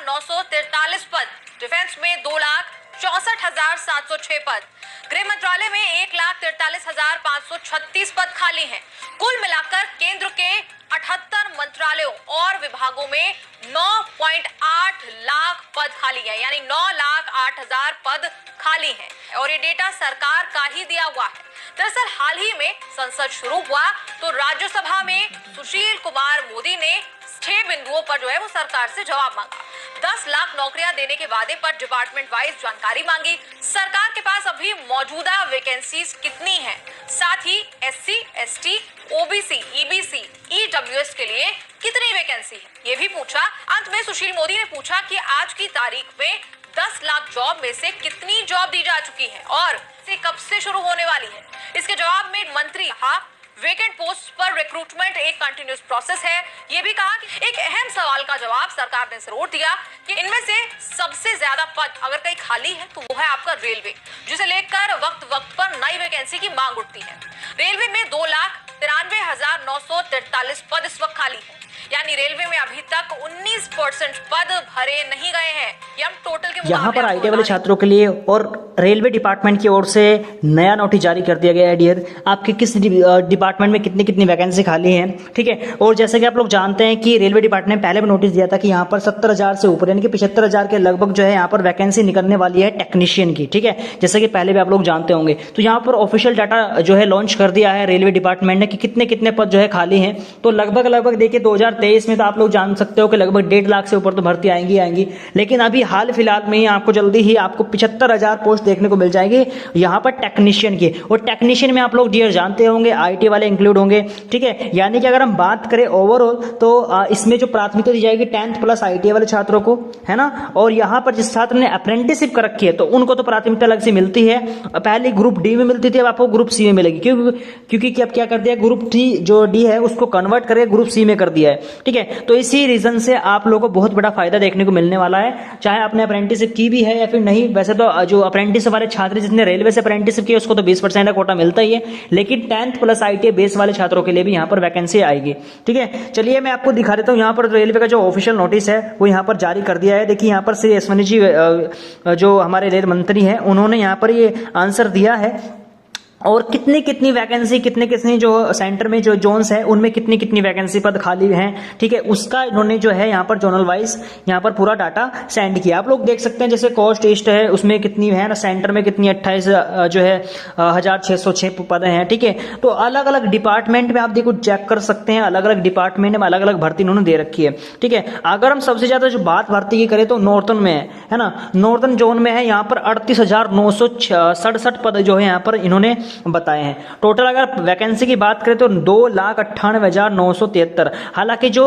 11,943 पद, डिफेंस में 2,64,706 पद, गृह मंत्रालय में 1,43,536 पद खाली हैं। कुल मिलाकर केंद्र के 78 मंत्रालयों और विभागों में 9.8 लाख पद खाली हैं, यानी 9,08,000 पद खाली हैं और ये डेटा सरकार का ही दिया हुआ है। दरअसल हाल ही में संसद शुरू हुआ तो राज्यसभा में सुशील कुमार मोदी ने 6 बिंदुओं पर जो है वो सरकार से जवाब मांगा। 10 लाख नौकरियां देने के वादे पर डिपार्टमेंट वाइज जानकारी मांगी। सरकार के पास अभी मौजूदा वैकेंसीज कितनी हैं, साथ ही SC, ST, OBC, EBC, EWS के लिए कितनी वैकेंसी है, ये भी पूछा। अंत में सुशील मोदी ने पूछा कि आज की तारीख में 10 लाख जॉब में से कितनी जॉब दी जा चुकी है और से कब से शुरू होने वाली है। इसके जवाब में मंत्री कहा वेकेंट पोस्ट पर रिक्रूटमेंट एक कंटिन्यूस प्रोसेस है। ये भी कहा कि एक अहम सवाल का जवाब सरकार ने जरूर दिया कि इनमें से सबसे ज्यादा पद अगर कहीं खाली है तो वो है आपका रेलवे, जिसे लेकर वक्त वक्त पर नई वैकेंसी की मांग उठती है। रेलवे में 2,93,943 पद इस वक्त खाली है, यानी रेलवे में अभी तक 19% पद भरे नहीं गए हैं। हम टोटल के यहाँ पर आईटी वाले छात्रों के लिए और रेलवे डिपार्टमेंट की ओर से नया नोटिस जारी कर दिया गया है डियर, आपके किस डिपार्टमेंट में कितनी कितनी वैकेंसी खाली है, ठीक है। और जैसे कि आप लोग जानते हैं कि रेलवे डिपार्टमेंट ने पहले भी नोटिस दिया था कि यहाँ पर 70,000 से ऊपर यानी कि 75,000 के लगभग जो है यहाँ पर वैकेंसी निकलने वाली है टेक्नीशियन की, ठीक है, जैसे कि पहले भी आप लोग जानते होंगे। तो यहाँ पर ऑफिशियल डाटा जो है लॉन्च कर दिया है रेलवे डिपार्टमेंट ने कि कितने कितने पद जो है खाली हैं। तो लगभग देखिए 2023 में तो आप लोग जान सकते हो कि लगभग 1.5 लाख से ऊपर तो भर्ती आएंगी, लेकिन अभी हाल फिलहाल में ही आपको जल्दी ही आपको 75,000 पोस्ट देखने को मिल जाएगी यहाँ पर टेक्नीशियन की। और टेक्नीशियन में आप लोग डियर जानते होंगे IT वाले इंक्लूड होंगे, ठीक है। यानी कि अगर हम बात करें ओवरऑल तो इसमें जो प्राथमिकता दी जाएगी 10th प्लस IT वाले छात्रों को, है ना। और यहाँ पर जिस छात्र ने अप्रेंटिसशिप कर रखी है तो उनको तो प्राथमिकता अलग से मिलती है। पहले ग्रुप D में मिलती थी, अब आपको ग्रुप C में मिलेगी, क्योंकि अब क्या कर दिया ग्रुप D जो D है उसको कन्वर्ट करके ग्रुप C में कर दिया है, ठीक है। तो इसी रीजन से आप लोगों को बहुत बड़ा फायदा देखने को मिलने वाला है, चाहे आपने अप्रेंटिसशिप की भी है या फिर नहीं। वैसे तो जो अप्रेंटिसशिप वाले छात्र जिसने रेलवे से अप्रेंटिसशिप की उसको तो 20% का कोटा मिलता ही है, लेकिन 10th प्लस ITA बेस वाले छात्रों के लिए भी यहाँ पर वैकेंसी आएगी, ठीक है। चलिए मैं आपको दिखा देता हूँ यहाँ पर रेलवे का जो ऑफिशियल नोटिस है वो यहाँ पर जारी कर दिया है। देखिए यहाँ पर श्री अश्विनी जी जो हमारे रेल मंत्री हैं उन्होंने यहाँ पर ये आंसर दिया है और कितनी कितनी वैकेंसी कितने जो सेंटर में जो जोन्स है उनमें कितनी कितनी वैकेंसी पद खाली हैं, ठीक है। उसका इन्होंने जो है यहाँ पर जोनल वाइज यहाँ पर पूरा डाटा सेंड किया। आप लोग देख सकते हैं जैसे कोस्ट ईस्ट है उसमें कितनी है ना, सेंटर में कितनी 28 जो है 1,606 पद हैं, ठीक है। तो अलग अलग डिपार्टमेंट में आप देखो चेक कर सकते हैं, अलग अललग डिपार्टमेंट में अलग अलग भर्ती इन्होंने दे रखी है, ठीक है। अगर हम सबसे ज्यादा जो बात भर्ती की करें तो नॉर्थन में है ना, नॉर्थन जोन में है यहाँ पर 38,967 पद जो है यहाँ पर इन्होंने बताए हैं। टोटल अगर वैकेंसी की बात करें तो 2,98,973। हालांकि जो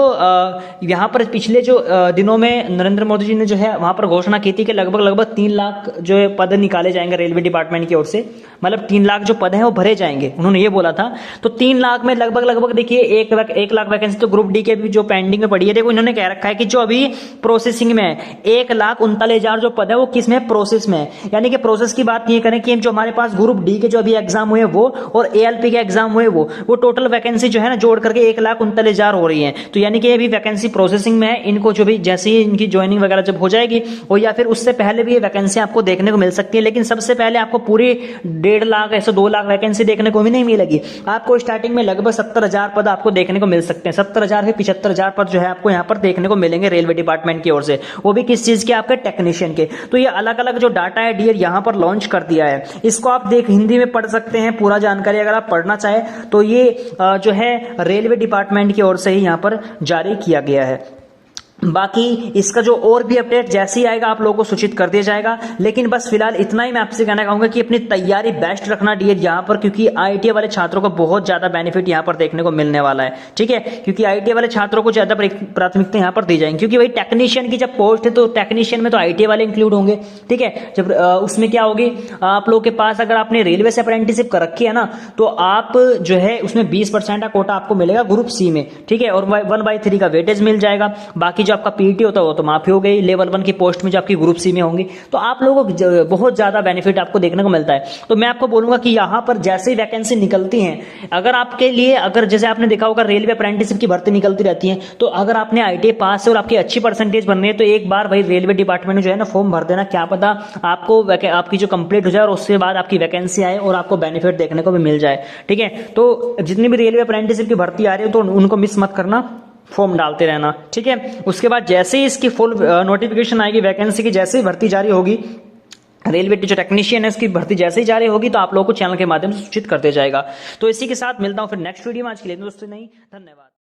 यहाँ पर पिछले जो दिनों में नरेंद्र मोदी जी ने जो है वहां पर घोषणा की थी कि लगभग 3 लाख जो है पद निकाले जाएंगे रेलवे डिपार्टमेंट की ओर से, मतलब 3 लाख जो पद हैं वो भरे जाएंगे, उन्होंने ये बोला था। तो 3 लाख में लगभग देखिए 1 लाख वैकेंसी तो ग्रुप D के भी जो पेंडिंग में पड़ी है। देखो इन्होंने कह रखा है कि जो अभी प्रोसेसिंग में है 1,39,000 जो पद है वो किस में प्रोसेस में है, यानी कि प्रोसेस की बात ये करें कि जो हमारे पास ग्रुप D के जो अभी एग्जाम हुए वो और ALP के एग्जाम हुए वो टोटल वैकेंसी जो है ना जोड़ करके 1,39,000 हो रही है। तो यानी कि अभी वैकेंसी प्रोसेसिंग में है, इनको जो भी जैसे ही इनकी ज्वाइनिंग वगैरह जब हो जाएगी और या फिर उससे पहले भी ये वैकेंसी आपको देखने को मिल सकती है, लेकिन सबसे पहले आपको पूरी 1.5 लाख ऐसे 2 लाख वैकेंसी देखने को भी नहीं मिलेगी। आपको स्टार्टिंग में लगभग 70,000 पद आपको देखने को मिल सकते हैं, 70,000 से 75,000 पद जो है आपको यहाँ पर देखने को मिलेंगे रेलवे डिपार्टमेंट की ओर से, वो भी किस चीज के आपके टेक्नीशियन के। तो ये अलग अलग जो डाटा है डियर यहाँ पर लॉन्च कर दिया है, इसको आप हिंदी में पढ़ सकते हैं पूरा जानकारी अगर आप पढ़ना चाहें तो ये जो है रेलवे डिपार्टमेंट की ओर से ही यहाँ पर जारी किया गया है। बाकी इसका जो और भी अपडेट जैसे ही आएगा आप लोगों को सूचित कर दिया जाएगा, लेकिन बस फिलहाल इतना ही मैं आपसे कहना चाहूंगा कि अपनी तैयारी बेस्ट रखना डियर यहाँ पर, क्योंकि ITA वाले छात्रों को बहुत ज्यादा बेनिफिट यहाँ पर देखने को मिलने वाला है, ठीक है। क्योंकि ITA वाले छात्रों को ज्यादा प्राथमिकता यहाँ पर दी जाएगी, क्योंकि वही टेक्नीशियन की जब पोस्ट है तो टेक्नीशियन में तो ITA वाले इंक्लूड होंगे, ठीक है। जब उसमें क्या होगी आप लोग के पास अगर आपने रेलवे से अप्रेंटिसशिप कर रखी है ना तो आप जो है उसमें 20% का कोटा आपको मिलेगा ग्रुप C में, ठीक है। और 1/3 का वेटेज मिल जाएगा। बाकी जो आपका पीटी होता है वो तो माफी हो गई, लेवल 1 की पोस्ट में जो आपकी ग्रुप सी में होंगी, तो आप लोगों को बहुत ज्यादा बेनिफिट आपको देखने को मिलता है। तो मैं आपको बोलूंगा कि यहाँ पर जैसे ही वैकेंसी निकलती है, अगर आपके लिए, अगर जैसे आपने देखा होगा रेलवे अप्रेंटिसशिप की भर्ती निकलती रहती है, तो अगर आपने ITI पास है और आपकी अच्छी परसेंटेज बन रही है, तो एक बार भाई रेलवे डिपार्टमेंट में जो है ना फॉर्म भर देना, क्या पता आपको आपकी जो कंप्लीट हो जाए और उसके बाद आपकी वैकेंसी आए और आपको बेनिफिट देखने को भी मिल जाए। ठीक है, तो जितनी भी रेलवे अप्रेंटिसशिप की भर्ती आ रही है तो उनको मिस मत करना, फॉर्म डालते रहना। ठीक है, उसके बाद जैसे ही इसकी फुल नोटिफिकेशन आएगी वैकेंसी की, जैसे ही भर्ती जारी होगी, रेलवे जो टेक्नीशियन है इसकी भर्ती जैसे ही जारी होगी, तो आप लोगों को चैनल के माध्यम से सूचित करते जाएगा। तो इसी के साथ मिलता हूं फिर नेक्स्ट वीडियो में। आज के लिए दोस्तों नहीं, धन्यवाद।